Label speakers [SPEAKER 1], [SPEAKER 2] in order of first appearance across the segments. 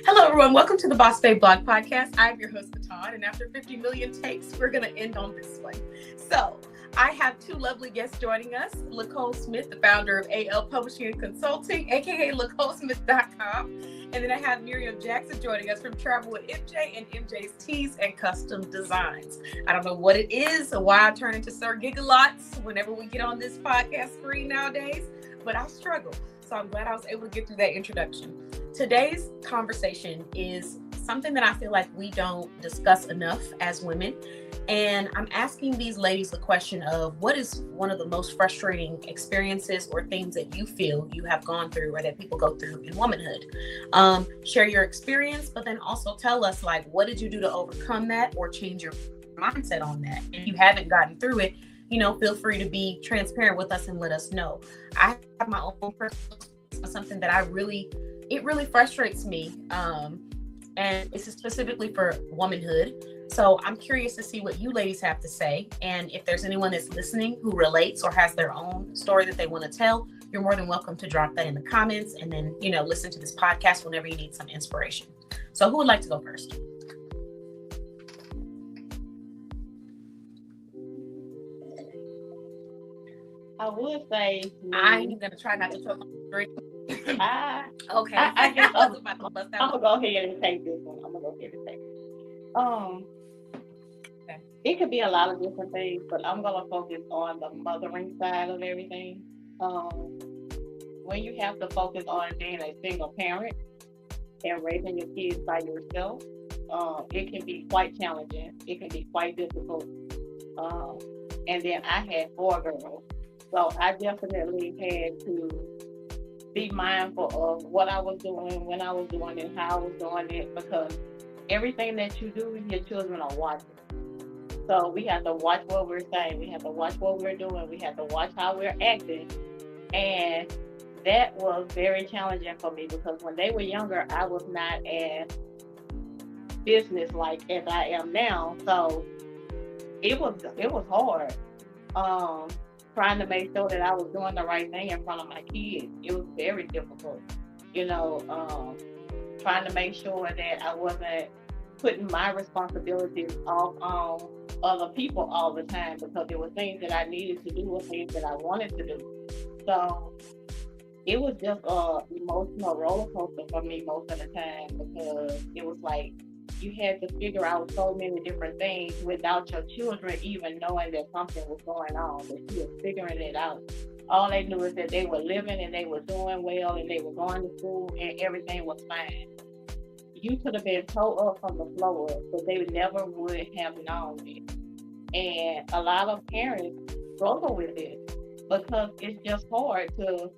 [SPEAKER 1] Hello, everyone. Welcome to the Boss Babe Blog Podcast. I'm your host, KeTohn, and after 50 million takes, we're going to end on this one. So, I have two lovely guests joining us. Lacole Smith, the founder of AL Publishing and Consulting, aka LacoleSmith.com. And then I have Miriam Jackson joining us from Travel with MJ and MJ's Teas and Custom Designs. I don't know what it is or why I turn into Sir Gigalots whenever we get on this podcast screen nowadays, but I struggle. So I'm glad I was able to get through that introduction. Today's conversation is something that I feel like we don't discuss enough as women. And I'm asking these ladies the question of what is one of the most frustrating experiences or things that you feel you have gone through or that people go through in womanhood. Share your experience, but then also tell us, like, what did you do to overcome that or change your mindset on that? If you haven't gotten through it, feel free to be transparent with us and let us know. I have my own personal something that it really frustrates me. And it's specifically for womanhood. So I'm curious to see what you ladies have to say. And if there's anyone that's listening who relates or has their own story that they want to tell, you're more than welcome to drop that in the comments and then, listen to this podcast whenever you need some inspiration. So who would like to go first?
[SPEAKER 2] I would say
[SPEAKER 1] I'm going to try not to choke on the drink.
[SPEAKER 2] Okay.
[SPEAKER 1] I guess
[SPEAKER 2] I'm gonna go ahead and take this one. Okay. It could be a lot of different things, but I'm gonna focus on the mothering side of everything. When you have to focus on being a single parent and raising your kids by yourself, it can be quite challenging. It can be quite difficult. And then I had 4 girls, so I definitely had to be mindful of what I was doing, when I was doing it, how I was doing it, because everything that you do, your children are watching. So we have to watch what we're saying. We have to watch what we're doing. We have to watch how we're acting. And that was very challenging for me because when they were younger, I was not as business-like as I am now. So it was hard. Trying to make sure that I was doing the right thing in front of my kids. It was very difficult, trying to make sure that I wasn't putting my responsibilities off on other people all the time because there were things that I needed to do or things that I wanted to do. So it was just an emotional roller coaster for me most of the time because it was like you had to figure out so many different things without your children even knowing that something was going on, that you were figuring it out. All they knew is that they were living and they were doing well and they were going to school and everything was fine. You could have been towed up from the floor, but they never would have known it. And a lot of parents struggle with it because it's just hard to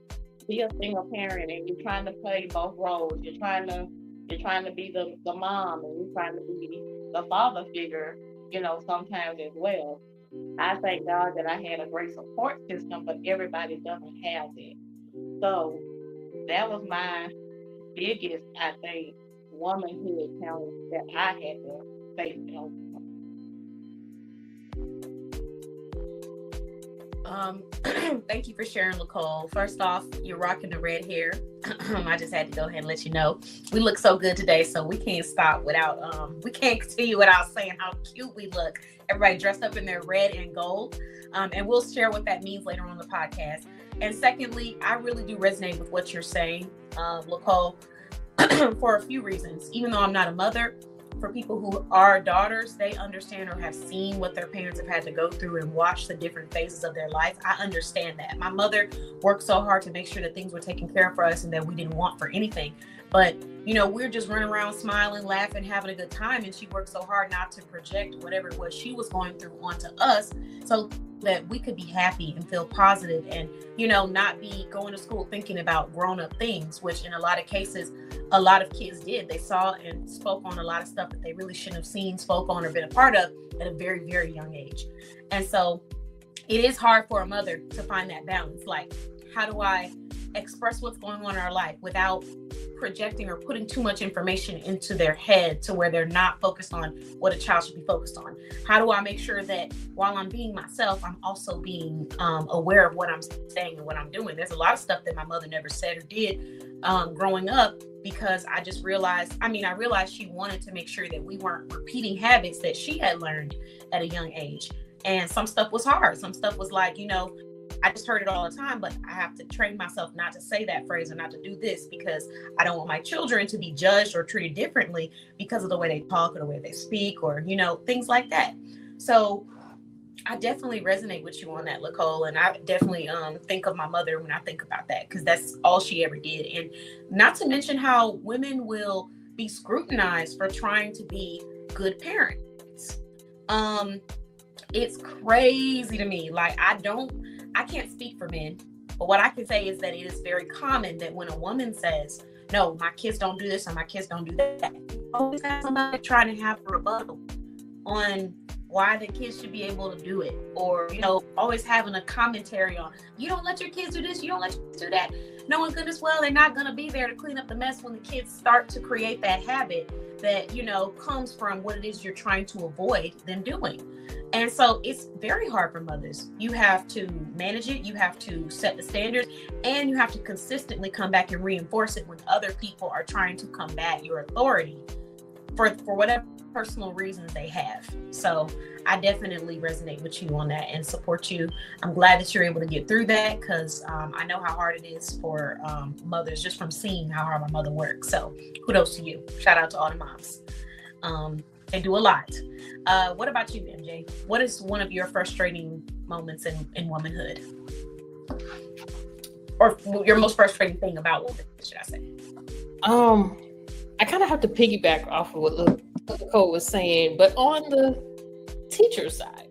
[SPEAKER 2] be a single parent and you're trying to play both roles. You're trying to be the mom and you're trying to be the father figure, sometimes as well. I thank God that I had a great support system, but everybody doesn't have it. So that was my biggest, I think, womanhood challenge that I had to face.
[SPEAKER 1] Thank you for sharing, Lacole. First off, you're rocking the red hair. I just had to go ahead and let you know. We look so good today, so we can't stop we can't continue without saying how cute we look. Everybody dressed up in their red and gold. And we'll share what that means later on the podcast. And secondly, I really do resonate with what you're saying, Lacole, for a few reasons. Even though I'm not a mother, for people who are daughters, they understand or have seen what their parents have had to go through and watch the different phases of their life. I understand that. My mother worked so hard to make sure that things were taken care of for us and that we didn't want for anything. But, we're just running around smiling, laughing, having a good time. And she worked so hard not to project whatever it was she was going through onto us so that we could be happy and feel positive and, not be going to school thinking about grown-up things, which in a lot of cases, a lot of kids did. They saw and spoke on a lot of stuff that they really shouldn't have seen, spoke on, or been a part of at a very, very young age. And so it is hard for a mother to find that balance. Like, how do I express what's going on in our life without projecting or putting too much information into their head to where they're not focused on what a child should be focused on? How do I make sure that while I'm being myself, I'm also being aware of what I'm saying and what I'm doing? There's a lot of stuff that my mother never said or did growing up, because I just realized, I realized she wanted to make sure that we weren't repeating habits that she had learned at a young age. And some stuff was hard. Some stuff was like, I just heard it all the time, but I have to train myself not to say that phrase or not to do this, because I don't want my children to be judged or treated differently because of the way they talk or the way they speak, or, things like that. So I definitely resonate with you on that, Lacole. And I definitely think of my mother when I think about that, because that's all she ever did. And not to mention how women will be scrutinized for trying to be good parents. It's crazy to me. Like, I can't speak for men, but what I can say is that it is very common that when a woman says, no, my kids don't do this or my kids don't do that, you always have somebody trying to have a rebuttal on why the kids should be able to do it, or always having a commentary on, you don't let your kids do this, you don't let your kids do that, knowing goodness well they're not going to be there to clean up the mess when the kids start to create that habit that comes from what it is you're trying to avoid them doing. And so it's very hard for mothers. You have to manage it, you have to set the standards, and you have to consistently come back and reinforce it when other people are trying to combat your authority for whatever personal reasons they have. So I definitely resonate with you on that and support you. I'm glad that you're able to get through that, because I know how hard it is for mothers, just from seeing how hard my mother works. So kudos to you. Shout out to all the moms. They do a lot. What about you, MJ? What is one of your frustrating moments in womanhood? Or your most frustrating thing about womanhood, should I say?
[SPEAKER 3] I kind of have to piggyback off of what Lacole was saying, but on the teacher side,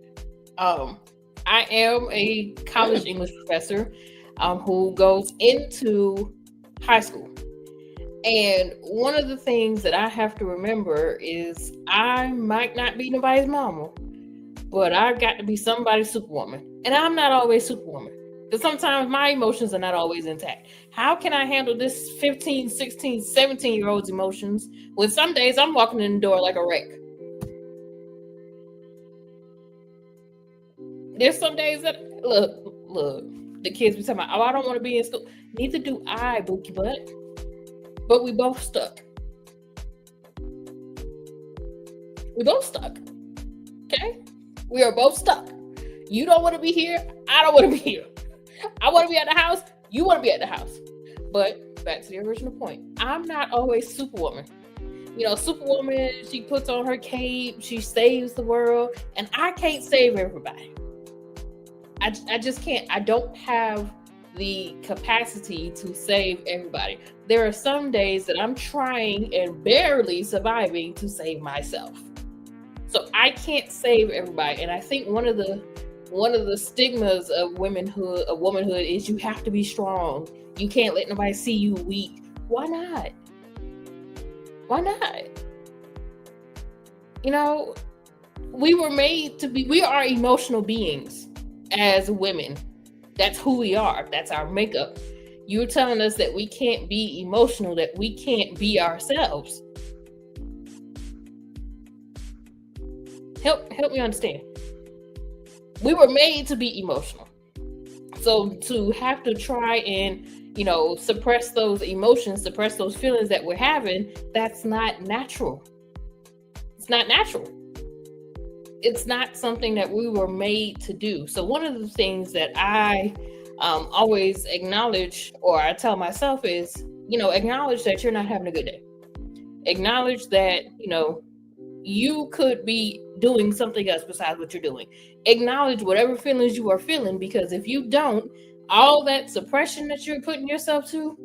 [SPEAKER 3] I am a college English professor who goes into high school. And one of the things that I have to remember is I might not be nobody's mama, but I've got to be somebody's superwoman. And I'm not always superwoman, because sometimes my emotions are not always intact. How can I handle this 15, 16, 17-year-old's emotions when some days I'm walking in the door like a wreck? There's some days that, look, the kids be talking about, I don't want to be in school. Neither do I, Bookie Butt. But we both stuck. Okay? We are both stuck. You don't want to be here. I don't want to be here. I want to be at the house. You want to be at the house. But back to the original point. I'm not always Superwoman. Superwoman, she puts on her cape. She saves the world. And I can't save everybody. I just can't. I don't have the capacity to save everybody. There are some days that I'm trying and barely surviving to save myself. So I can't save everybody. And I think one of the stigmas of womanhood is you have to be strong. You can't let nobody see you weak. Why not? We are emotional beings as women. That's who we are. That's our makeup. You're telling us that we can't be emotional, that we can't be ourselves. Help me understand. We were made to be emotional. So to have to try and, suppress those emotions, suppress those feelings that we're having, that's not natural. It's not natural. It's not something that we were made to do. So one of the things that I always acknowledge, or I tell myself, is, acknowledge that you're not having a good day. Acknowledge that, you could be doing something else besides what you're doing. Acknowledge whatever feelings you are feeling, because if you don't, all that suppression that you're putting yourself to,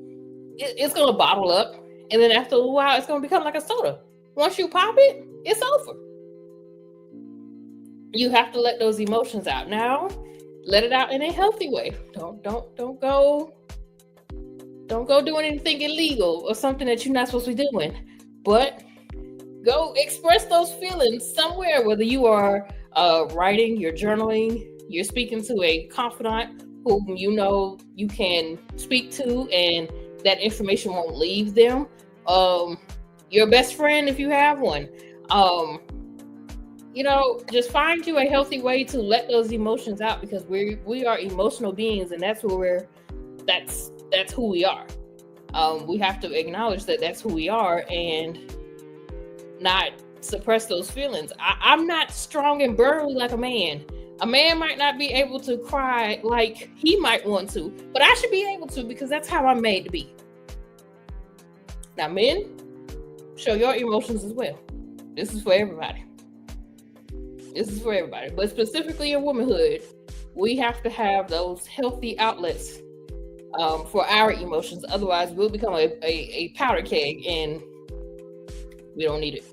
[SPEAKER 3] it's going to bottle up. And then after a while, it's going to become like a soda. Once you pop it, it's over. You have to let those emotions out. Now, let it out in a healthy way. Don't go doing anything illegal or something that you're not supposed to be doing. But go express those feelings somewhere, whether you are writing, you're journaling, you're speaking to a confidant whom you can speak to, and that information won't leave them. Your best friend, if you have one. Just find you a healthy way to let those emotions out, because we are emotional beings, and that's who we are. We have to acknowledge that that's who we are and not suppress those feelings. I'm not strong and burly like a man. A man might not be able to cry like he might want to, but I should be able to because that's how I'm made to be. Now, men, show your emotions as well. This is for everybody. This is for everybody. But specifically in womanhood, we have to have those healthy outlets for our emotions. Otherwise, we'll become a powder keg and we don't need it.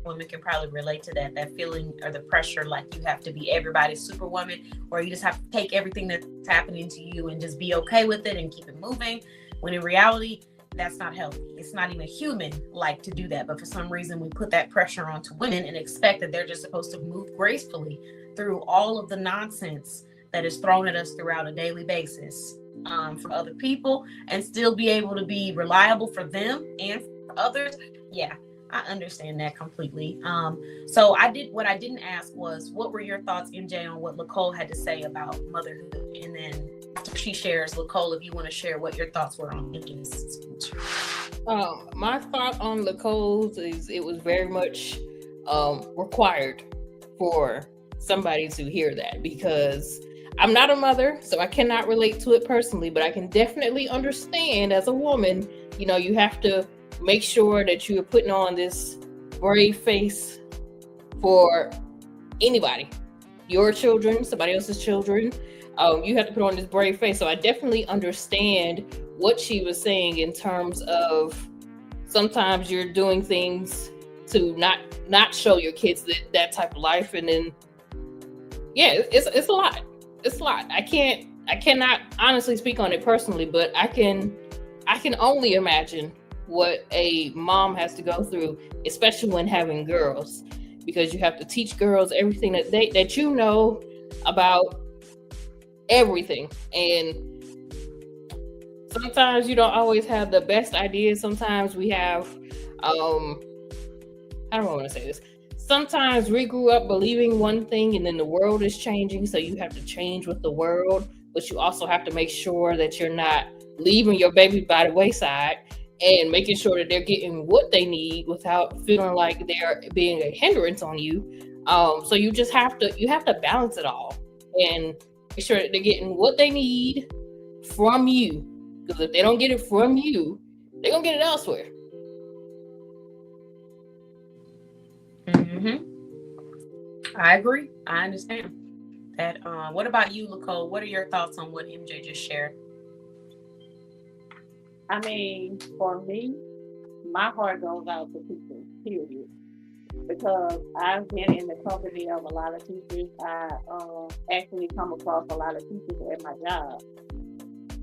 [SPEAKER 1] Women can probably relate to that feeling or the pressure, like you have to be everybody's superwoman, or you just have to take everything that's happening to you and just be okay with it and keep it moving, when in reality that's not healthy. It's not even human like to do that, but for some reason we put that pressure onto women and expect that they're just supposed to move gracefully through all of the nonsense that is thrown at us throughout a daily basis from other people and still be able to be reliable for them and for others. Yeah, I understand that completely. So what I didn't ask was, what were your thoughts, MJ, on what Lacole had to say about motherhood? And then after she shares, Lacole, if you want to share what your thoughts were on MJ's speech.
[SPEAKER 3] My thought on Lacole's is it was very much required for somebody to hear that, because I'm not a mother, so I cannot relate to it personally, but I can definitely understand as a woman, you have to make sure that you're putting on this brave face for anybody, your children, somebody else's children. You have to put on this brave face. So I definitely understand what she was saying in terms of sometimes you're doing things to not show your kids that type of life. And then, yeah, it's a lot. It's a lot. I cannot honestly speak on it personally, but I can only imagine what a mom has to go through, especially when having girls, because you have to teach girls everything that you know about everything. And sometimes you don't always have the best ideas. Sometimes we have I don't want to say this. Sometimes we grew up believing one thing and then the world is changing, so you have to change with the world, but you also have to make sure that you're not leaving your baby by the wayside and making sure that they're getting what they need without feeling like they're being a hindrance on you. So you just have to balance it all and make sure that they're getting what they need from you. Because if they don't get it from you, they're gonna get it elsewhere.
[SPEAKER 1] I agree. I understand that. What about you, Lacole? What are your thoughts on what MJ just shared?
[SPEAKER 2] I mean, for me, my heart goes out to teachers, period. Because I've been in the company of a lot of teachers. I actually come across a lot of teachers at my job.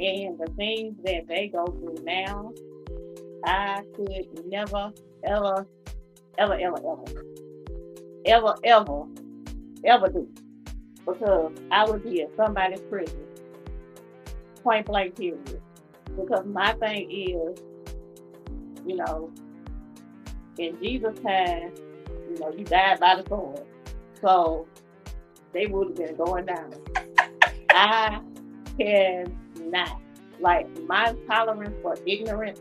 [SPEAKER 2] And the things that they go through now, I could never, ever, ever, ever, ever, ever, ever, ever do. Because I would be in somebody's prison. Point blank, period. Because my thing is, in Jesus' time, you died by the sword. So they would have been going down. I cannot. Like, my tolerance for ignorance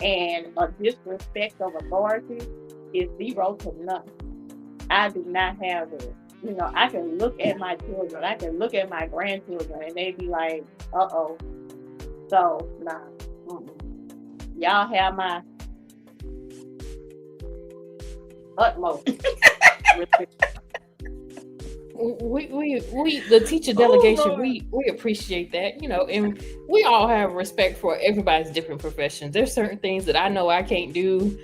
[SPEAKER 2] and a disrespect of authority is 0 to none. I do not have it. I can look at my children, I can look at my grandchildren, and they be like, uh-oh. So, nah. Y'all have my utmost respect.
[SPEAKER 3] We the teacher delegation, we appreciate that, and we all have respect for everybody's different professions. There's certain things that I know I can't do.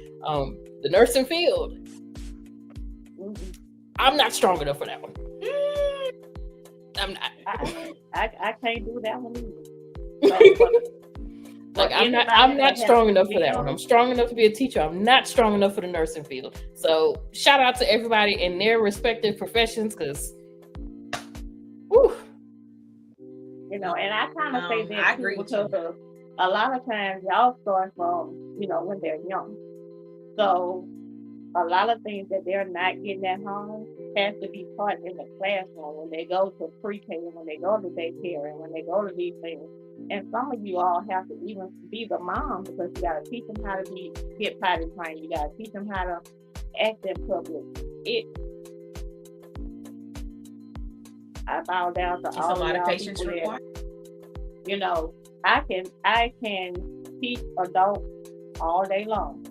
[SPEAKER 3] The nursing field, I'm not strong enough for that one. I'm not.
[SPEAKER 2] I can't do that one either.
[SPEAKER 3] Like I'm not strong enough for that one. I'm strong enough to be a teacher. I'm not strong enough for the nursing field. So shout out to everybody in their respective professions, because
[SPEAKER 2] and I kind of say that too, because a lot of times y'all start from when they're young. So a lot of things that they're not getting at home has to be taught in the classroom when they go to pre-K and when they go to daycare and when they go to these things. And some of you all have to even be the mom because you got to teach them how to get potty trained. You got to teach them how to act in public. I bow down to all
[SPEAKER 1] a lot of patience
[SPEAKER 2] people
[SPEAKER 1] required.
[SPEAKER 2] You know, I can teach adults all day long.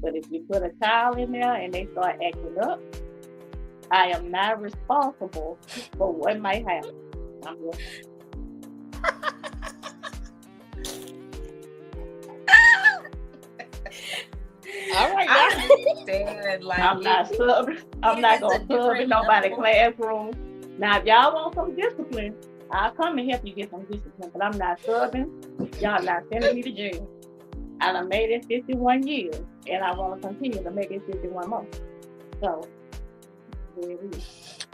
[SPEAKER 2] But if you put a child in there and they start acting up, I am not responsible for what might happen.
[SPEAKER 3] All right,
[SPEAKER 1] I understand. Like,
[SPEAKER 2] I'm not subbing. I'm not gonna sub in nobody's classroom. Now, if y'all want some discipline, I'll come and help you get some discipline. But I'm not subbing. Y'all not sending me to jail. I done made it 51 years, and I want to continue to make it 51 more. So, there it is.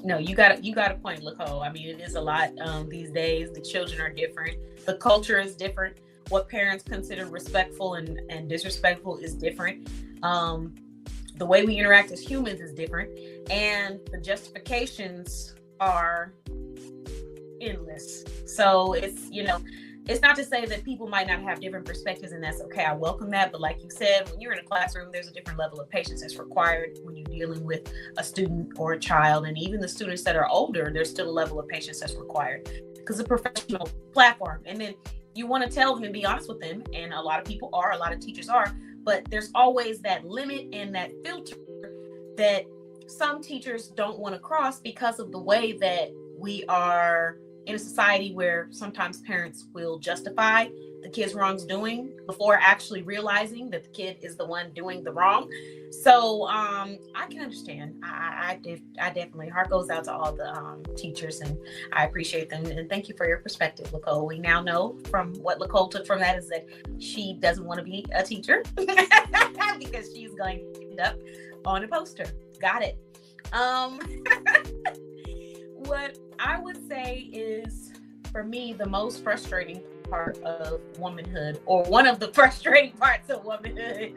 [SPEAKER 1] No, you got a point, Lacole. I mean, it is a lot these days. The children are different. The culture is different. What parents consider respectful and disrespectful is different. The way we interact as humans is different. And the justifications are endless. So it's not to say that people might not have different perspectives, and that's okay. I welcome that. But like you said, when you're in a classroom, there's a different level of patience that's required when you're dealing with a student or a child. And even the students that are older, there's still a level of patience that's required because it's a professional platform. And then you want to tell them and be honest with them. And a lot of people are, a lot of teachers are, but there's always that limit and that filter that some teachers don't want to cross because of the way that we are in a society where sometimes parents will justify the kid's wrongdoing before actually realizing that the kid is the one doing the wrong. So I can understand. I definitely, heart goes out to all the teachers, and I appreciate them. And thank you for your perspective, Lacole. We now know from what Lacole took from that is that she doesn't want to be a teacher because she's going to end up on a poster. Got it. What I would say is, for me, the most frustrating part of womanhood, or one of the frustrating parts of womanhood,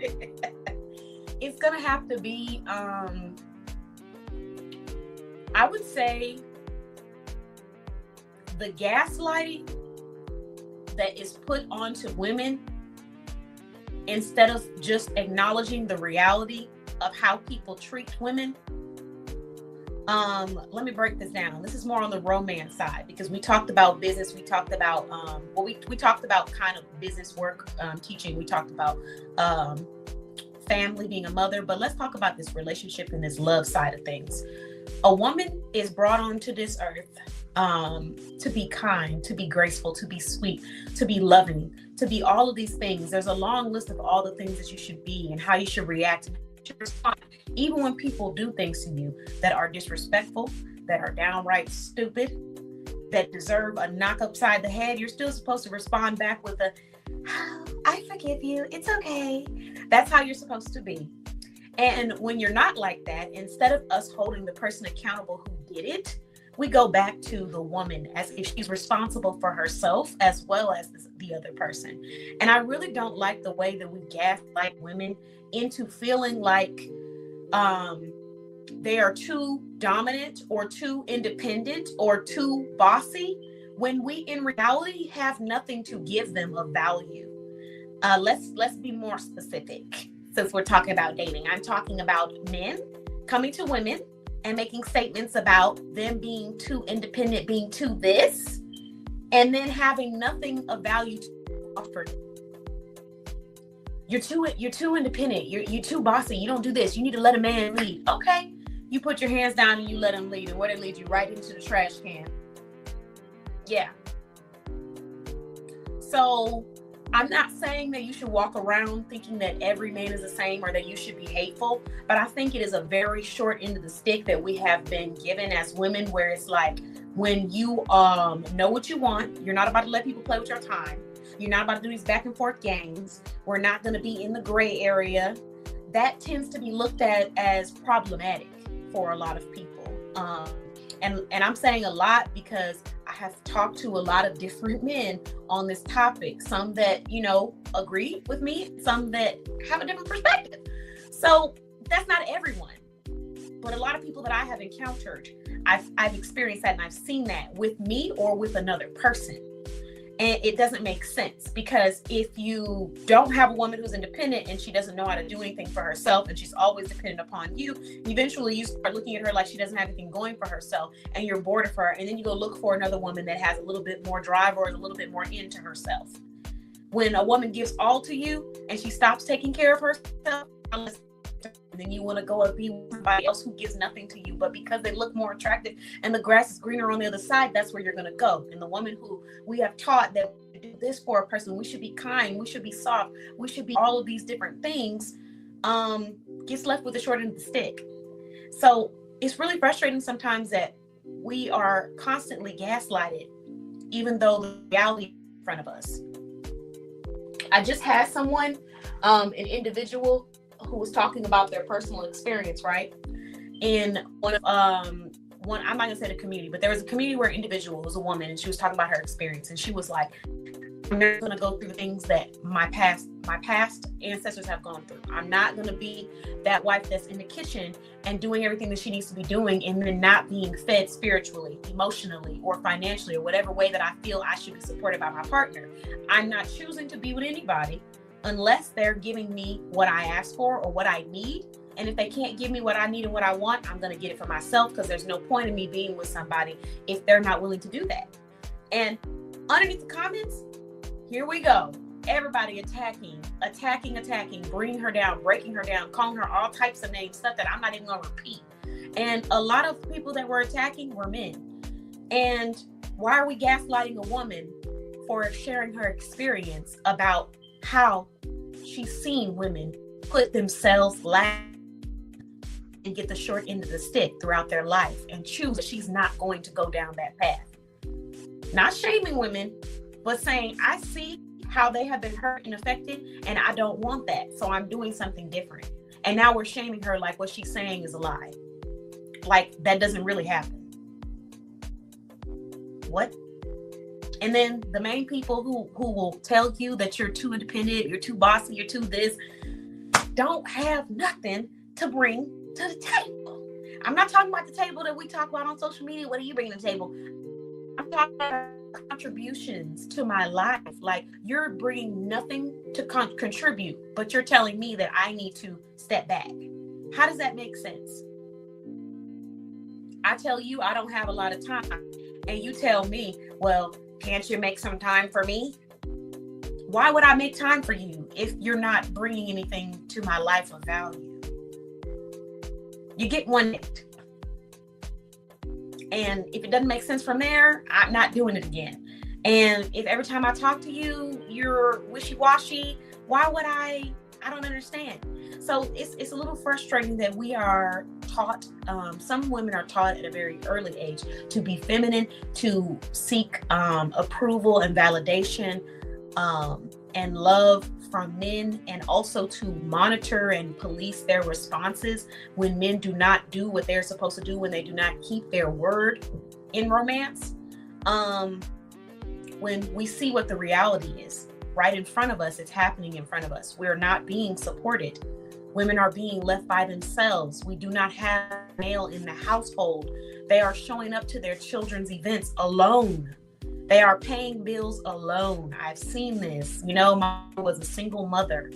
[SPEAKER 1] it's gonna have to be, I would say, the gaslighting that is put onto women instead of just acknowledging the reality of how people treat women. Let me break this down. This is more on the romance side because we talked about business. We talked about, we talked about kind of business work, teaching. We talked about family, being a mother, but let's talk about this relationship and this love side of things. A woman is brought onto this earth to be kind, to be graceful, to be sweet, to be loving, to be all of these things. There's a long list of all the things that you should be and how you should react and how you should respond. Even when people do things to you that are disrespectful, that are downright stupid, that deserve a knock upside the head, you're still supposed to respond back with oh, I forgive you. It's okay. That's how you're supposed to be. And when you're not like that, instead of us holding the person accountable who did it, we go back to the woman as if she's responsible for herself as well as the other person. And I really don't like the way that we gaslight women into feeling like they are too dominant or too independent or too bossy when we in reality have nothing to give them of value. Let's be more specific. Since we're talking about dating, I'm talking about men coming to women and making statements about them being too independent, being too this, and then having nothing of value to offer. You're too independent. You're too bossy. You don't do this. You need to let a man lead. Okay, you put your hands down and you let him lead, and where they lead you? Right into the trash can. Yeah. So I'm not saying that you should walk around thinking that every man is the same or that you should be hateful, but I think it is a very short end of the stick that we have been given as women, where it's like, when you know what you want, you're not about to let people play with your time. You're not about to do these back and forth games. We're not going to be in the gray area. That tends to be looked at as problematic for a lot of people. And I'm saying a lot because I have talked to a lot of different men on this topic, some that, agree with me, some that have a different perspective. So that's not everyone, but a lot of people that I have encountered, I've experienced that, and I've seen that with me or with another person. And it doesn't make sense, because if you don't have a woman who's independent and she doesn't know how to do anything for herself and she's always dependent upon you, eventually you start looking at her like she doesn't have anything going for herself, and you're bored of her. And then you go look for another woman that has a little bit more drive or is a little bit more into herself. When a woman gives all to you and she stops taking care of herself, and then you want to go and be with somebody else who gives nothing to you, but because they look more attractive and the grass is greener on the other side, that's where you're going to go. And the woman who we have taught that we do this for a person, we should be kind, we should be soft, we should be all of these different things, gets left with the short end of the stick. So it's really frustrating sometimes that we are constantly gaslighted, even though the reality is in front of us. I just had someone, an individual, who was talking about their personal experience, right? In one, I'm not gonna say the community, but there was a community where an individual was a woman, and she was talking about her experience, and she was like, I'm not gonna go through the things that my past ancestors have gone through. I'm not gonna be that wife that's in the kitchen and doing everything that she needs to be doing and then not being fed spiritually, emotionally, or financially, or whatever way that I feel I should be supported by my partner. I'm not choosing to be with anybody unless they're giving me what I ask for or what I need. And if they can't give me what I need and what I want, I'm going to get it for myself, because there's no point in me being with somebody if they're not willing to do that. And underneath the comments, here we go. Everybody attacking, bringing her down, breaking her down, calling her all types of names, stuff that I'm not even going to repeat. And a lot of people that were attacking were men. And why are we gaslighting a woman for sharing her experience about how she's seen women put themselves last and get the short end of the stick throughout their life, and choose that she's not going to go down that path? Not shaming women, but saying, I see how they have been hurt and affected, and I don't want that, so I'm doing something different. And now we're shaming her like what she's saying is a lie. Like that doesn't really happen. What? And then the main people who will tell you that you're too independent, you're too bossy, you're too this, don't have nothing to bring to the table. I'm not talking about the table that we talk about on social media. What do you bring to the table? I'm talking about contributions to my life. Like, you're bringing nothing to contribute, but you're telling me that I need to step back. How does that make sense? I tell you I don't have a lot of time, and you tell me, well, can't you make some time for me? Why would I make time for you if you're not bringing anything to my life of value? You get one date. And if it doesn't make sense from there, I'm not doing it again. And if every time I talk to you, you're wishy-washy, why would I don't understand. So it's a little frustrating that we are taught, some women are taught at a very early age to be feminine, to seek approval and validation and love from men, and also to monitor and police their responses when men do not do what they're supposed to do, when they do not keep their word in romance. When we see what the reality is right in front of us, it's happening in front of us. We're not being supported. Women are being left by themselves. We do not have a male in the household. They are showing up to their children's events alone. They are paying bills alone. I've seen this. You know, my mother was a single mother.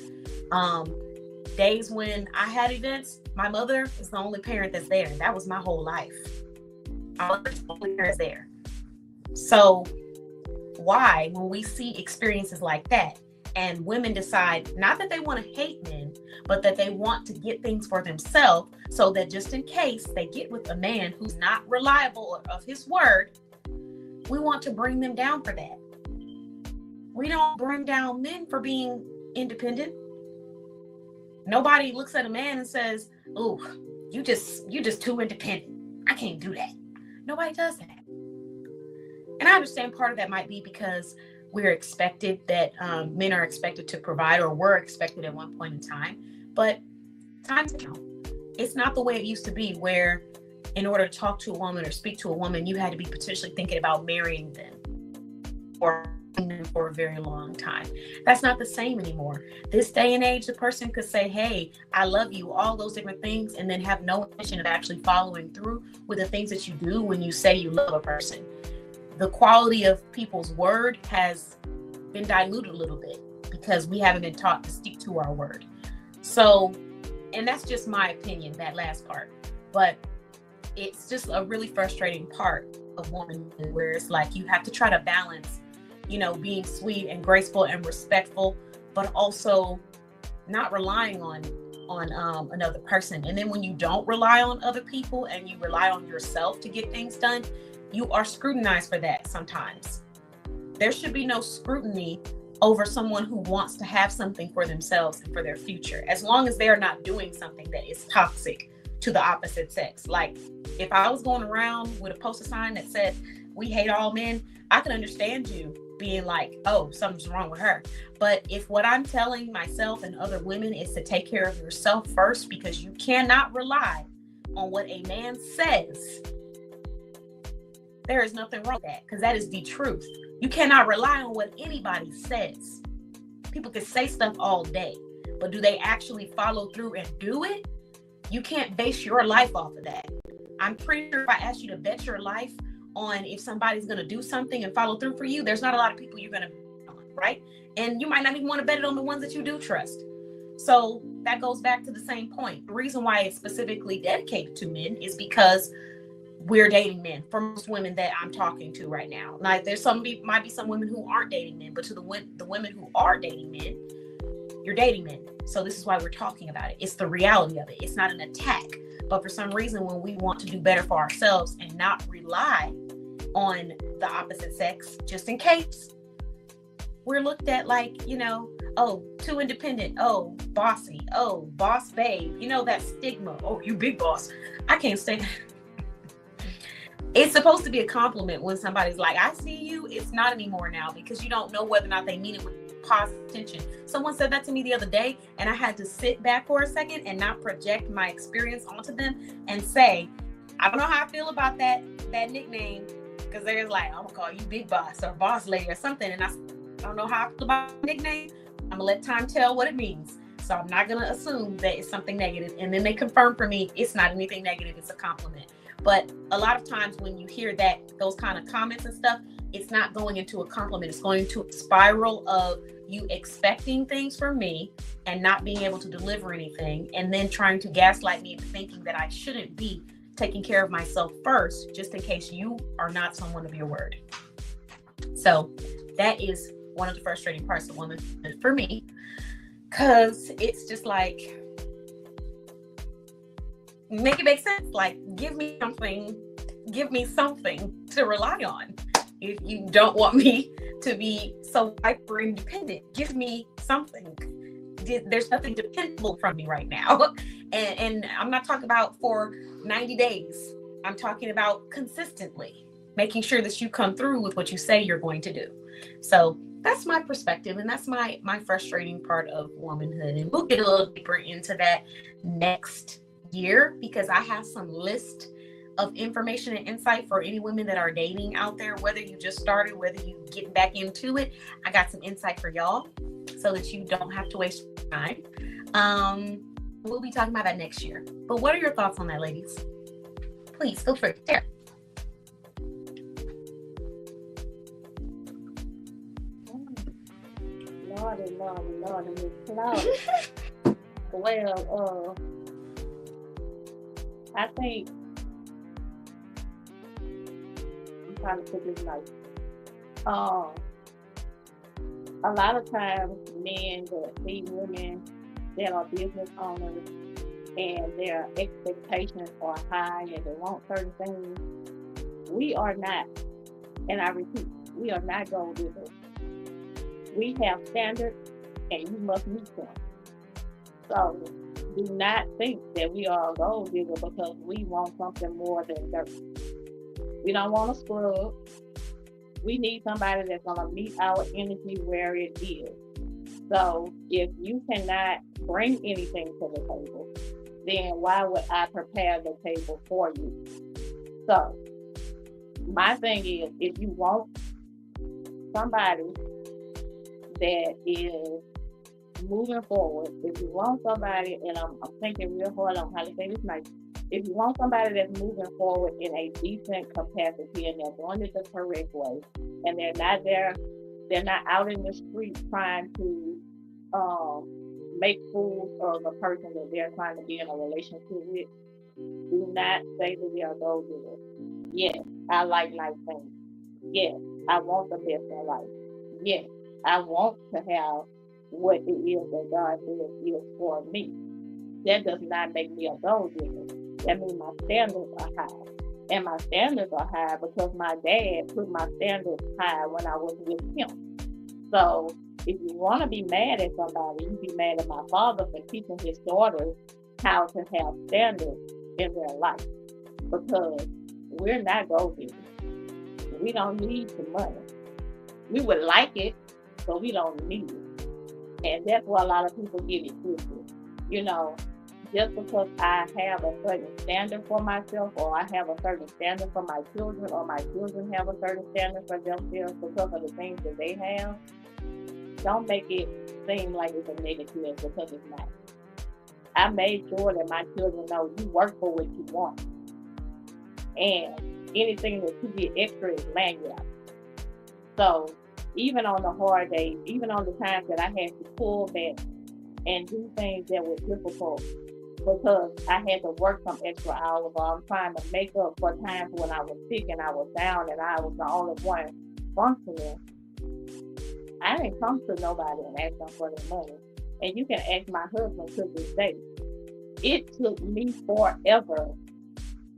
[SPEAKER 1] Days when I had events, my mother is the only parent that's there. That was my whole life. I was the only parent there. So why, when we see experiences like that, and women decide not that they want to hate men, but that they want to get things for themselves, so that just in case they get with a man who's not reliable of his word, we want to bring them down for that. We don't bring down men for being independent. Nobody looks at a man and says, "Oh, you just too independent. I can't do that." Nobody does that. And I understand part of that might be because we're expected that men are expected to provide, or were expected at one point in time. But times now, it's not the way it used to be, where in order to talk to a woman or speak to a woman, you had to be potentially thinking about marrying them or for a very long time. That's not the same anymore. This day and age, the person could say, hey, I love you, all those different things, and then have no intention of actually following through with the things that you do when you say you love a person. The quality of people's word has been diluted a little bit because we haven't been taught to stick to our word. So, and that's just my opinion, that last part. But it's just a really frustrating part of womanhood where it's like you have to try to balance, you know, being sweet and graceful and respectful, but also not relying on another person. And then when you don't rely on other people and you rely on yourself to get things done, you are scrutinized for that sometimes. There should be no scrutiny over someone who wants to have something for themselves and for their future, as long as they are not doing something that is toxic to the opposite sex. Like if I was going around with a poster sign that said, we hate all men, I can understand you being like, oh, something's wrong with her. But if what I'm telling myself and other women is to take care of yourself first, because you cannot rely on what a man says, there is nothing wrong with that, because that is the truth. You cannot rely on what anybody says. People can say stuff all day, but do they actually follow through and do it? You can't base your life off of that. I'm pretty sure if I asked you to bet your life on if somebody's going to do something and follow through for you, there's not a lot of people you're going to bet on, right? And you might not even want to bet it on the ones that you do trust. So that goes back to the same point. The reason why it's specifically dedicated to men is because we're dating men. For most women that I'm talking to right now, like there's might be some women who aren't dating men, but to the women who are dating men, you're dating men. So this is why we're talking about it. It's the reality of it. It's not an attack. But for some reason, when we want to do better for ourselves and not rely on the opposite sex, just in case, we're looked at like, you know, oh, too independent. Oh, bossy. Oh, boss babe. You know, that stigma. Oh, you big boss. I can't say that. It's supposed to be a compliment when somebody's like, I see you. It's not anymore now, because you don't know whether or not they mean it with positive intention. Someone said that to me the other day, and I had to sit back for a second and not project my experience onto them and say, I don't know how I feel about that nickname, because they're like, I'm gonna call you big boss or boss lady or something, and I don't know how I feel about the nickname. I'm gonna let time tell what it means. So I'm not gonna assume that it's something negative. And then they confirm for me it's not anything negative, it's a compliment. But a lot of times when you hear those kind of comments and stuff, it's not going into a compliment. It's going into a spiral of you expecting things from me and not being able to deliver anything, and then trying to gaslight me into thinking that I shouldn't be taking care of myself first, just in case you are not someone of your word. So that is one of the frustrating parts of womanhood for me, because it's just like, make it make sense. Like, give me something to rely on. If you don't want me to be so hyper independent, give me something. There's nothing dependable from me right now. And I'm not talking about for 90 days. I'm talking about consistently making sure that you come through with what you say you're going to do. So that's my perspective, and that's my frustrating part of womanhood. And we'll get a little deeper into that next year, because I have some list of information and insight for any women that are dating out there, whether you just started, whether you get back into it. I got some insight for y'all so that you don't have to waste your time. We'll be talking about that next year. But what are your thoughts on that, ladies? Please feel free to share.
[SPEAKER 2] Lord, well, I think I'm trying to put this nice. A lot of times men that see women that are business owners and their expectations are high and they want certain things, we are not, and I repeat, we are not gold diggers. We have standards and you must meet them. So do not think that we are a gold digger because we want something more than dirt. We don't want a scrub. We need somebody that's going to meet our energy where it is. So if you cannot bring anything to the table, then why would I prepare the table for you? So my thing is, if you want somebody that is moving forward, if you want somebody, and I'm thinking real hard on how to say this nice, if you want somebody that's moving forward in a decent capacity and they're doing it the correct way, and they're not out in the street trying to make fools of the person that they're trying to be in a relationship with, do not say that they are gold diggers. Yes, I like nice things. Yes, I want the best in life. Yes, I want to have what it is that God says is for me. That does not make me a gold digger. That means my standards are high. And my standards are high because my dad put my standards high when I was with him. So if you want to be mad at somebody, you be mad at my father for teaching his daughters how to have standards in their life. Because we're not gold diggers. We don't need the money. We would like it, but we don't need it. And that's why a lot of people get it twisted. You know, just because I have a certain standard for myself, or I have a certain standard for my children, or my children have a certain standard for themselves because of the things that they have, don't make it seem like it's a negative, because it's not. I made sure that my children know you work for what you want. And anything that you get extra is manual. So even on the hard days, even on the times that I had to pull back and do things that were difficult because I had to work some extra hours, or I'm trying to make up for times when I was sick and I was down and I was the only one functioning, I didn't come to nobody and ask them for their money. And you can ask my husband to this day. It took me forever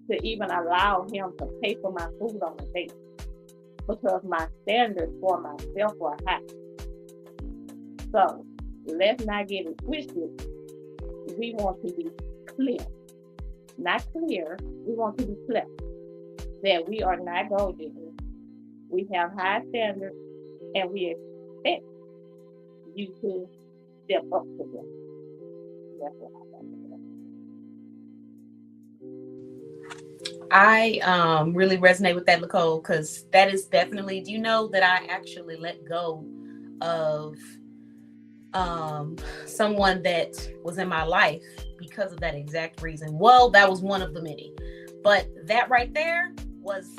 [SPEAKER 2] to even allow him to pay for my food on the table, because my standards for myself were high. So let's not get it twisted. We want to be clear. Not clear, we want to be clear that we are not gold diggers. We have high standards, and we expect you to step up to them. That's what I think.
[SPEAKER 1] I really resonate with that, Lacole, because that is definitely, do you know that I actually let go of someone that was in my life because of that exact reason? Well, that was one of the many, but that right there was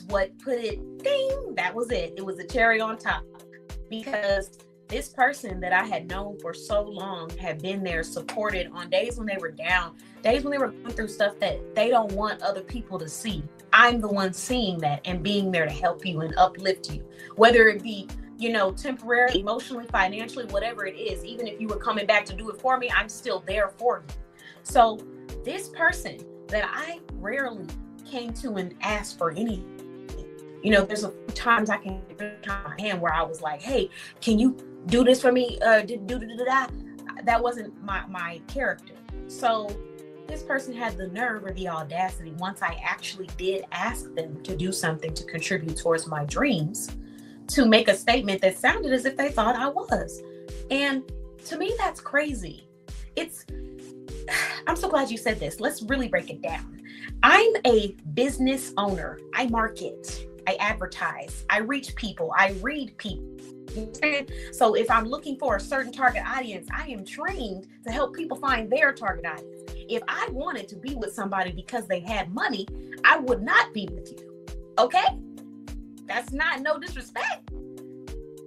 [SPEAKER 1] what put it, ding, that was it. It was a cherry on top, because this person that I had known for so long had been there, supported on days when they were down, days when they were going through stuff that they don't want other people to see. I'm the one seeing that and being there to help you and uplift you, whether it be, you know, temporarily, emotionally, financially, whatever it is. Even if you were coming back to do it for me, I'm still there for you. So this person that I rarely came to and asked for anything, you know, there's a few times I can raise my hand where I was like, hey, can you do this for me? That wasn't my character. So this person had the nerve or the audacity, once I actually did ask them to do something to contribute towards my dreams, to make a statement that sounded as if they thought I was. And to me, that's crazy. I'm so glad you said this. Let's really break it down. I'm a business owner. I market, I advertise, I reach people, I read people. So if I'm looking for a certain target audience, I am trained to help people find their target audience. If I wanted to be with somebody because they had money, I would not be with you. Okay? That's not no disrespect,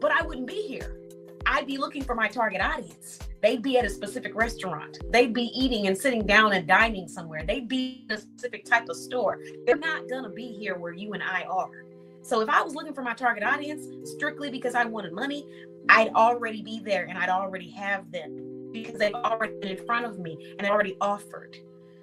[SPEAKER 1] but I wouldn't be here. I'd be looking for my target audience. They'd be at a specific restaurant. They'd be eating and sitting down and dining somewhere. They'd be in a specific type of store. They're not gonna be here where you and I are. So if I was looking for my target audience strictly because I wanted money, I'd already be there and I'd already have them, because they've already been in front of me and already offered.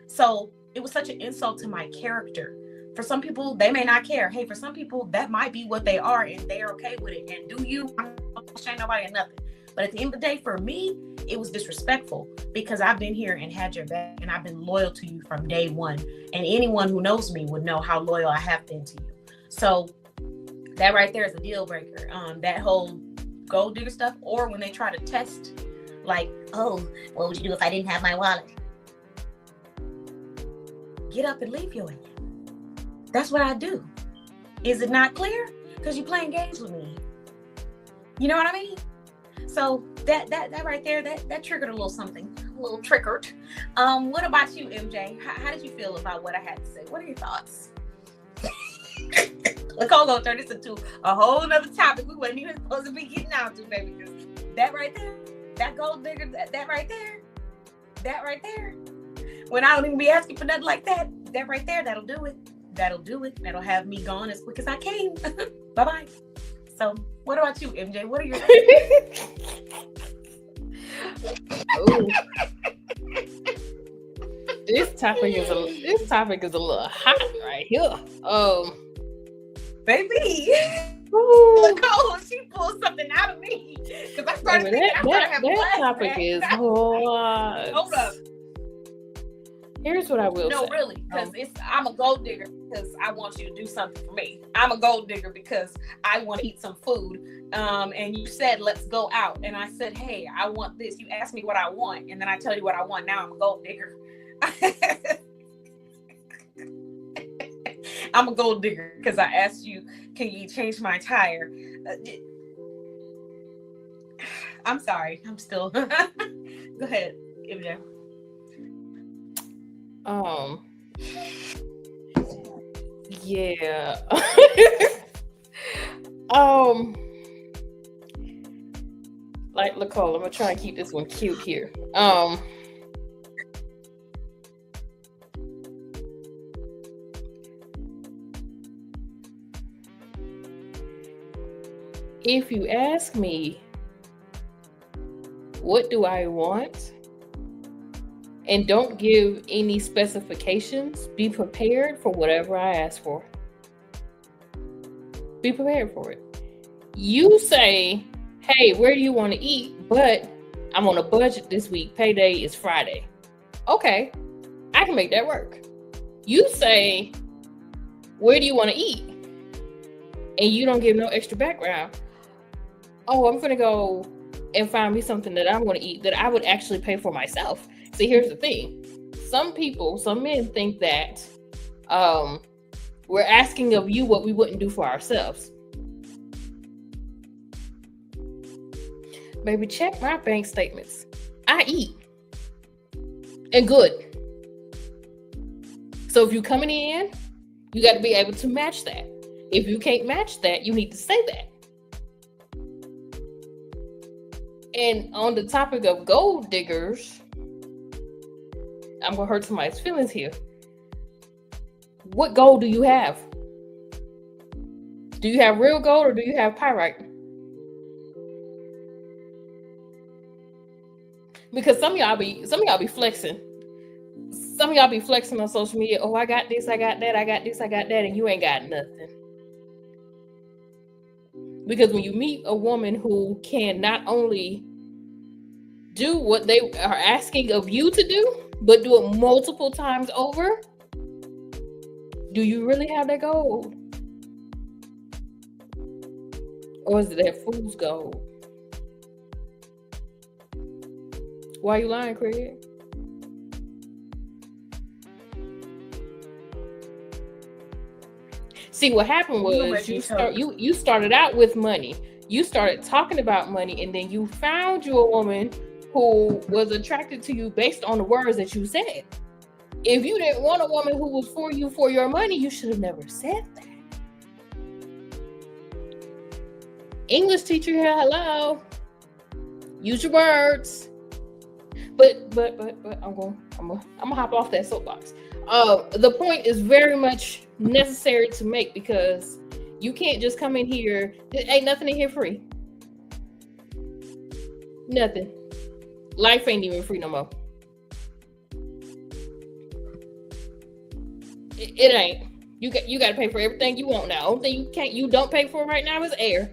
[SPEAKER 1] So it was such an insult to my character. For some people, they may not care. Hey, for some people, that might be what they are and they're okay with it. And do you? I'm not shame nobody or nothing. But at the end of the day, for me, it was disrespectful, because I've been here and had your back and I've been loyal to you from day one. And anyone who knows me would know how loyal I have been to you. So that right there is a deal breaker. That whole gold digger stuff, or when they try to test, like, oh, what would you do if I didn't have my wallet? Get up and leave your ass. That's what I do. Is it not clear? Because you're playing games with me. You know what I mean? So that right there, that triggered a little something, a little triggered. What about you, MJ? How did you feel about what I had to say? What are your thoughts? Lacole gonna turn this into a whole nother topic we wasn't even supposed to be getting out to, baby. Because that right there, that gold digger, that right there. When I don't even be asking for nothing like that right there, that'll do it. That'll have me gone as quick as I came. Bye-bye. So what about you, MJ? What are your
[SPEAKER 3] This topic is a little hot right here.
[SPEAKER 1] Baby. Lacole, she pulled something out of me. Because I started thinking
[SPEAKER 3] that topic is hot.
[SPEAKER 1] Hold up.
[SPEAKER 3] Here's what I will say.
[SPEAKER 1] No, really, because I'm a gold digger because I want you to do something for me. I'm a gold digger because I want to eat some food. And you said, let's go out. And I said, hey, I want this. You asked me what I want. And then I tell you what I want. Now I'm a gold digger. I'm a gold digger because I asked you, can you change my tire? I'm sorry. I'm still. Go ahead, MJ.
[SPEAKER 3] Yeah. Like Lacole, I'm gonna try and keep this one cute here. If you ask me, what do I want? And don't give any specifications. Be prepared for whatever I ask for. Be prepared for it. You say, hey, where do you want to eat? But I'm on a budget this week. Payday is Friday. Okay, I can make that work. You say, where do you want to eat? And you don't give no extra background. Oh, I'm going to go and find me something that I'm going to eat that I would actually pay for myself. See, here's the thing. Some men think that we're asking of you what we wouldn't do for ourselves. Baby, check my bank statements. I eat. And good. So if you're coming in, you got to be able to match that. If you can't match that, you need to say that. And on the topic of gold diggers, I'm going to hurt somebody's feelings here. What gold do you have? Do you have real gold or do you have pyrite? Because some of y'all be flexing. Some of y'all be flexing on social media. Oh, I got this, I got that, I got this, I got that, and you ain't got nothing. Because when you meet a woman who can not only do what they are asking of you to do, but do it multiple times over, do you really have that gold? Or is it that fool's gold? Why are you lying, Craig? See, what happened was you started out with money. You started talking about money, and then you found you a woman who was attracted to you based on the words that you said. If you didn't want a woman who was for you for your money, you should have never said that. English teacher here, hello. Use your words. But I'm gonna hop off that soapbox. The point is very much necessary to make because you can't just come in here. There ain't nothing in here free. Nothing. Life ain't even free no more. It ain't. You got to pay for everything you want now. Only thing you don't pay for right now is air.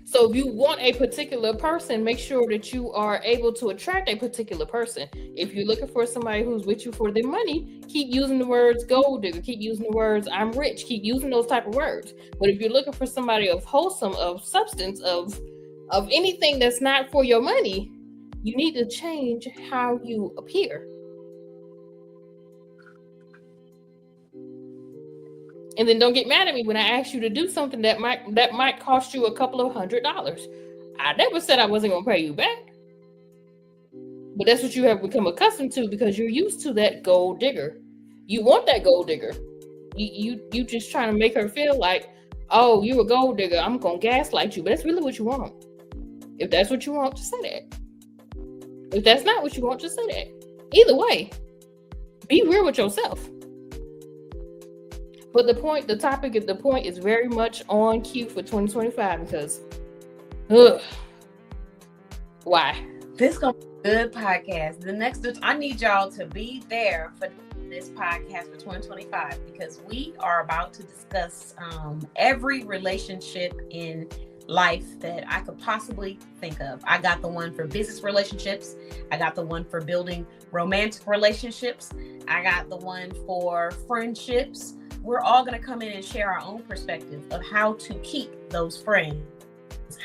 [SPEAKER 3] So if you want a particular person, make sure that you are able to attract a particular person. If you're looking for somebody who's with you for their money, keep using the words gold digger, keep using the words I'm rich, keep using those type of words. But if you're looking for somebody of wholesome, of substance, of anything that's not for your money, You need to change how you appear. And then don't get mad at me when I ask you to do something that might cost you a couple of $100. I never said I wasn't gonna pay you back. But that's what you have become accustomed to because you're used to that gold digger. You want that gold digger. You just trying to make her feel like, oh, you a gold digger. I'm gonna gaslight you. But that's really what you want. If that's what you want, just say that. If that's not what you want, just say that. Either way, be real with yourself. But the point is very much on cue for 2025 because, why?
[SPEAKER 1] This gonna be a good podcast. The next, I need y'all to be there for this podcast for 2025 because we are about to discuss every relationship in life that I could possibly think of. I got the one for business relationships. I got the one for building romantic relationships. I got the one for friendships. We're all going to come in and share our own perspective of how to keep those friends,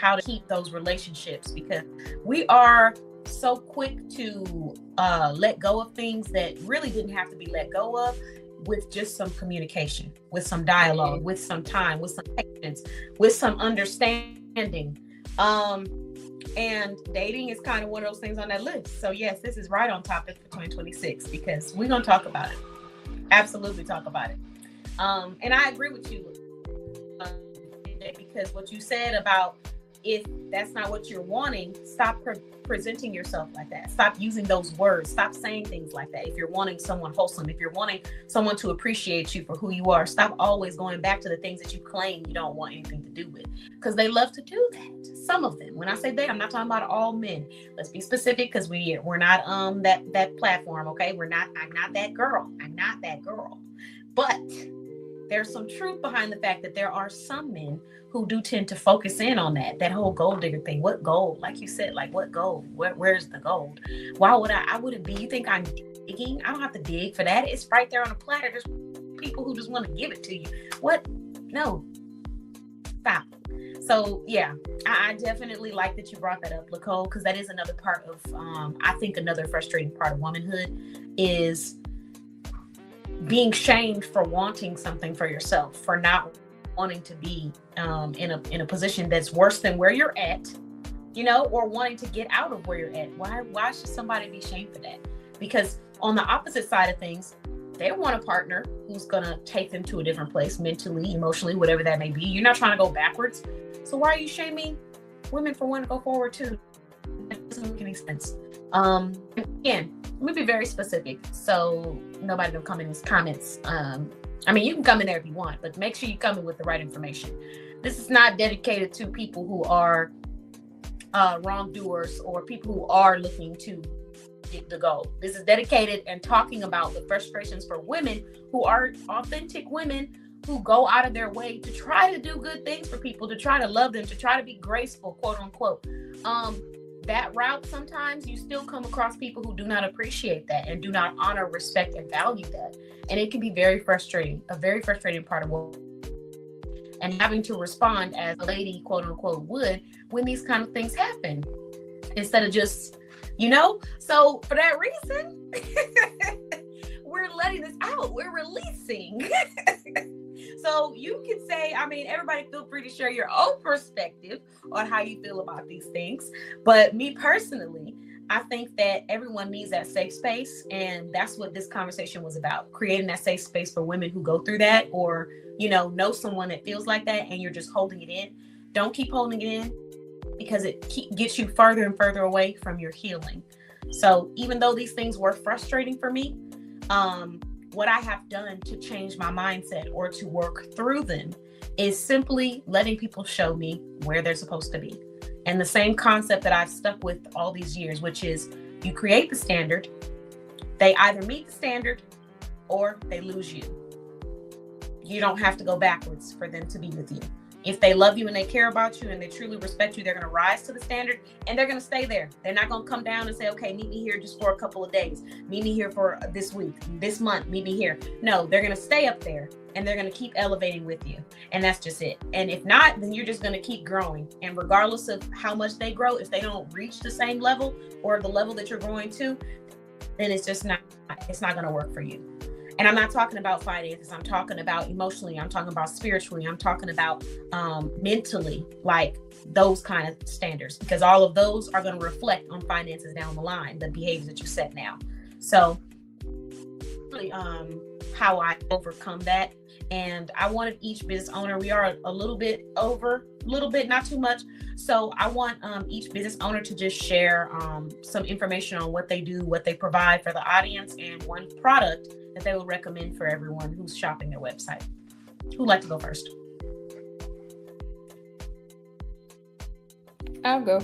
[SPEAKER 1] how to keep those relationships, because we are so quick to let go of things that really didn't have to be let go of with just some communication, with some dialogue, with some time, with some patience, with some understanding. And dating is kind of one of those things on that list. So yes, this is right on topic for 2026 because we're going to talk about it. Absolutely talk about it. And I agree with you because what you said about if that's not what you're wanting, stop presenting yourself like that. Stop using those words. Stop saying things like that. If you're wanting someone wholesome, if you're wanting someone to appreciate you for who you are, stop always going back to the things that you claim you don't want anything to do with, because they love to do that. Some of them. When I say they, I'm not talking about all men. Let's be specific because we're not that platform, okay? I'm not that girl. I'm not that girl. But there's some truth behind the fact that there are some men who do tend to focus in on that whole gold digger thing. What gold? Like you said, like what gold? Where's the gold? Why would I wouldn't be. You think I'm digging? I don't have to dig for that. It's right there on a platter. There's people who just want to give it to you. What? No. Stop. So yeah, I definitely like that you brought that up, Lacole, because that is another part of, I think another frustrating part of womanhood is being shamed for wanting something for yourself, for not wanting to be in a position that's worse than where you're at, or wanting to get out of where you're at. Why should somebody be shamed for that? Because on the opposite side of things, they want a partner who's gonna take them to a different place, mentally, emotionally, whatever that may be. You're not trying to go backwards. So why are you shaming women for wanting to go forward too? That doesn't make any sense. Again, let me be very specific so nobody will come in these comments. You can come in there if you want, but make sure you come in with the right information. This is not dedicated to people who are wrongdoers or people who are looking to get the goal. This is dedicated and talking about the frustrations for women who are authentic women who go out of their way to try to do good things for people, to try to love them, to try to be graceful, quote unquote. That route, sometimes you still come across people who do not appreciate that and do not honor, respect, and value that. And it can be very frustrating, a very frustrating part of what, and having to respond as a lady, quote unquote, would when these kind of things happen, instead of just, so for that reason, we're letting this out. We're releasing. So you can say, everybody feel free to share your own perspective on how you feel about these things. But me personally, I think that everyone needs that safe space. And that's what this conversation was about, creating that safe space for women who go through that or, know someone that feels like that and you're just holding it in. Don't keep holding it in because it gets you further and further away from your healing. So even though these things were frustrating for me, what I have done to change my mindset or to work through them is simply letting people show me where they're supposed to be. And the same concept that I've stuck with all these years, which is you create the standard, they either meet the standard or they lose you. You don't have to go backwards for them to be with you. If they love you and they care about you and they truly respect you, they're going to rise to the standard and they're going to stay there. They're not going to come down and say, okay, meet me here just for a couple of days. Meet me here for this week, this month, meet me here. No, they're going to stay up there and they're going to keep elevating with you. And that's just it. And if not, then you're just going to keep growing. And regardless of how much they grow, if they don't reach the same level or the level that you're growing to, then it's not going to work for you. And I'm not talking about finances. I'm talking about emotionally. I'm talking about spiritually. I'm talking about mentally, like those kind of standards, because all of those are going to reflect on finances down the line, the behaviors that you set now. So really, how I overcome that. And I wanted each business owner, we are a little bit over, not too much. So I want each business owner to just share some information on what they do, what they provide for the audience, and one product that they would recommend for everyone who's shopping their website. Who'd like to go first?
[SPEAKER 3] I'll go.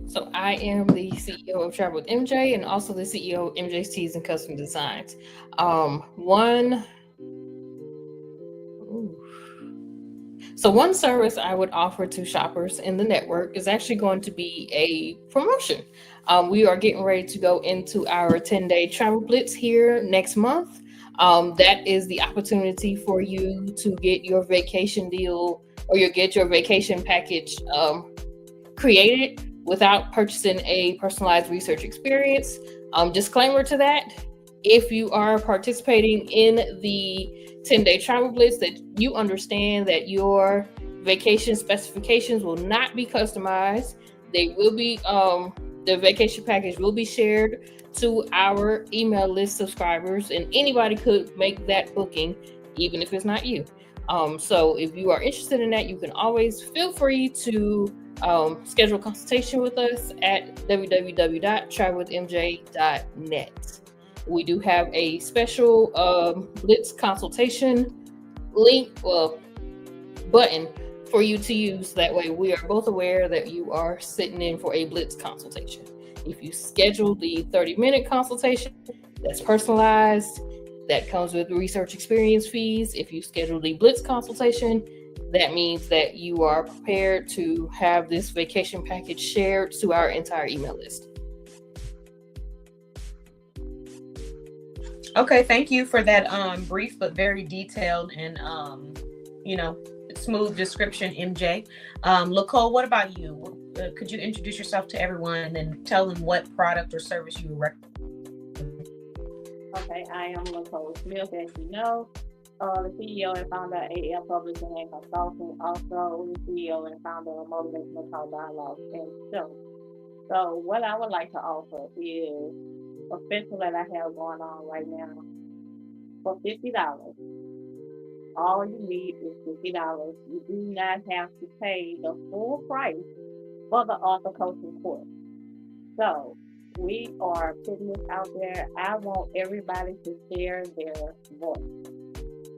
[SPEAKER 3] So I am the CEO of Travel with MJ and also the CEO of MJ's Tees and Custom Designs. One service I would offer to shoppers in the network is actually going to be a promotion. We are getting ready to go into our 10-day travel blitz here next month. That is the opportunity for you to get your vacation deal or get your vacation package created without purchasing a personalized research experience. Disclaimer to that, if you are participating in the 10-day travel blitz, that you understand that your vacation specifications will not be customized. They will be, the vacation package will be shared to our email list subscribers, and anybody could make that booking, even if it's not you. So if you are interested in that, you can always feel free to schedule a consultation with us at www.travelwithmj.net. We do have a special Blitz consultation link, button for you to use. That way we are both aware that you are sitting in for a Blitz consultation. If you schedule the 30-minute consultation, that's personalized. That comes with research experience fees. If you schedule the Blitz consultation, that means that you are prepared to have this vacation package shared to our entire email list.
[SPEAKER 1] Okay, thank you for that brief but very detailed and smooth description, MJ. Lacole, what about you? Could you introduce yourself to everyone and then tell them what product or service you recommend?
[SPEAKER 2] Okay, I am Lacole Smith, as you know, the CEO and founder of AL Publishing and Consulting, also the CEO and founder of Motivational Talk Dialogue and Show. So what I would like to offer is a special that I have going on right now for $50. All you need is $50. You do not have to pay the full price for the author coaching course. So we are putting this out there. I want everybody to share their voice.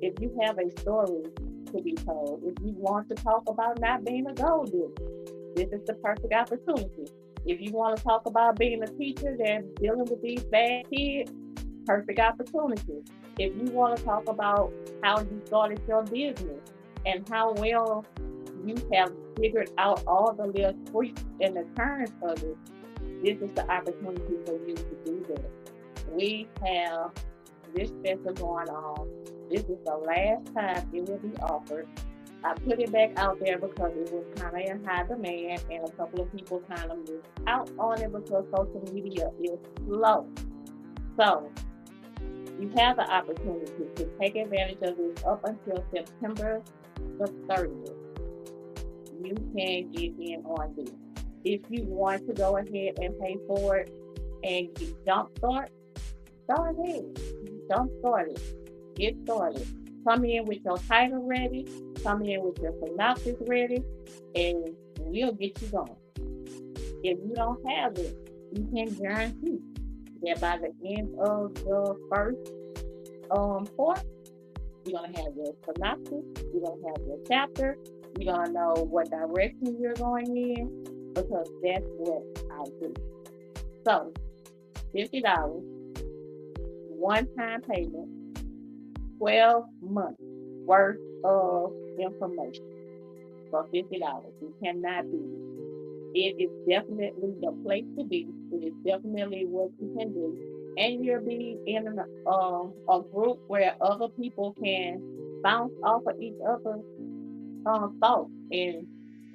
[SPEAKER 2] If you have a story to be told, if you want to talk about not being a gold digger, this is the perfect opportunity. If you want to talk about being a teacher that's dealing with these bad kids, perfect opportunity. If you want to talk about how you started your business and how well you have figured out all the little tweaks and the turns of it, this is the opportunity for you to do that. We have this special going on. This is the last time it will be offered. I put it back out there because it was kind of in high demand and a couple of people kind of missed out on it because social media is slow. So you have the opportunity to take advantage of this up until September the 30th. You can get in on this. If you want to go ahead and pay for it and jumpstart, go ahead. Jumpstart it. Get started. Come in with your title ready. Come in with your synopsis ready, and we'll get you going. If you don't have it, you can guarantee that by the end of the first course, you're going to have your synopsis, you're going to have your chapter, you're going to know what direction you're going in, because that's what I do. So, $50, one-time payment, 12 months worth of information for $50. You cannot beat it. It is definitely the place to be. It is definitely what you can do. and you'll be in a group where other people can bounce off of each other's thoughts and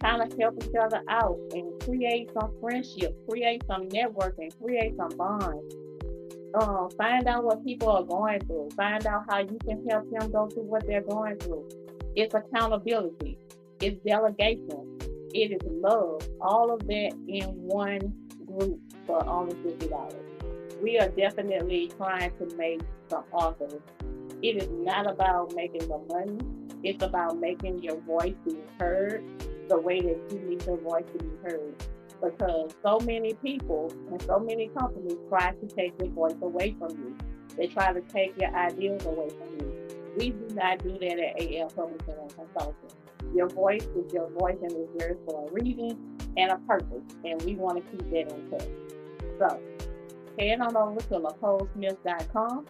[SPEAKER 2] kind of help each other out and create some friendship, create some networking, create some bonds. Find out what people are going through. Find out how you can help them go through what they're going through. It's accountability. It's delegation. It is love. All of that in one group for only $50. We are definitely trying to make some authors. It is not about making the money. It's about making your voice be heard the way that you need your voice to be heard. Because so many people and so many companies try to take your voice away from you. They try to take your ideas away from you. We do not do that at AL Publishing and Consulting. Your voice is your voice and is yours for a reason and a purpose. And we want to keep that in touch. So head on over to LacoleSmith.com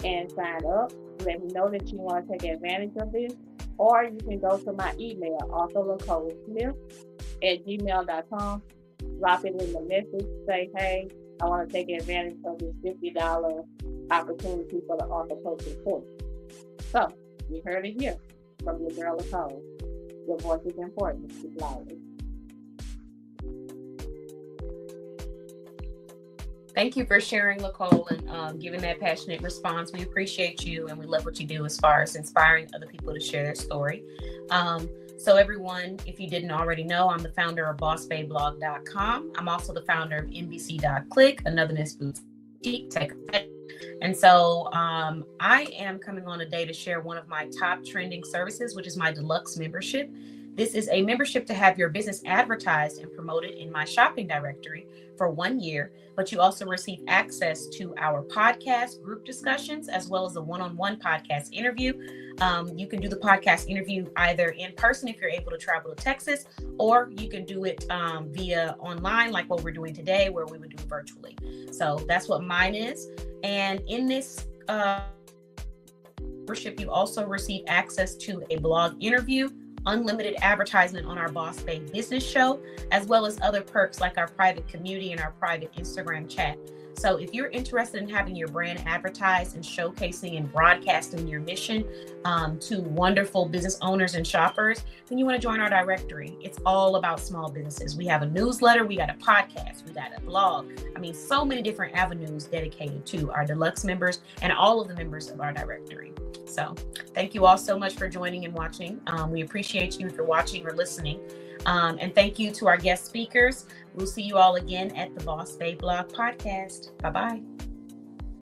[SPEAKER 2] and sign up. Let me know that you want to take advantage of this. Or you can go to my email, authorLacoleSmith@gmail.com. Drop it in the message. Say, hey, I want to take advantage of this $50 opportunity for the author coaching course. So, you heard it here from your girl Lacole. Your voice is important. It's loud.
[SPEAKER 1] Thank you for sharing, Lacole, and giving that passionate response. We appreciate you, and we love what you do as far as inspiring other people to share their story. So everyone, if you didn't already know, I'm the founder of BossBabeBlog.com. I'm also the founder of NBC.Click, another boutique tech. And so I am coming on today to share one of my top trending services, which is my deluxe membership. This is a membership to have your business advertised and promoted in my shopping directory for 1 year, but you also receive access to our podcast group discussions, as well as a one-on-one podcast interview. You can do the podcast interview either in person if you're able to travel to Texas, or you can do it via online, like what we're doing today, where we would do it virtually. So that's what mine is. And in this membership, you also receive access to a blog interview, unlimited advertisement on our Boss Babe business show, as well as other perks like our private community and our private Instagram chat. So if you're interested in having your brand advertised and showcasing and broadcasting your mission to wonderful business owners and shoppers, then you want to join our directory. It's all about small businesses. We have a newsletter, we got a podcast, we got a blog. I mean, so many different avenues dedicated to our deluxe members and all of the members of our directory. So thank you all so much for joining and watching. We appreciate you for watching or listening. And thank you to our guest speakers. We'll see you all again at the Boss Babe Blog podcast. Bye-bye.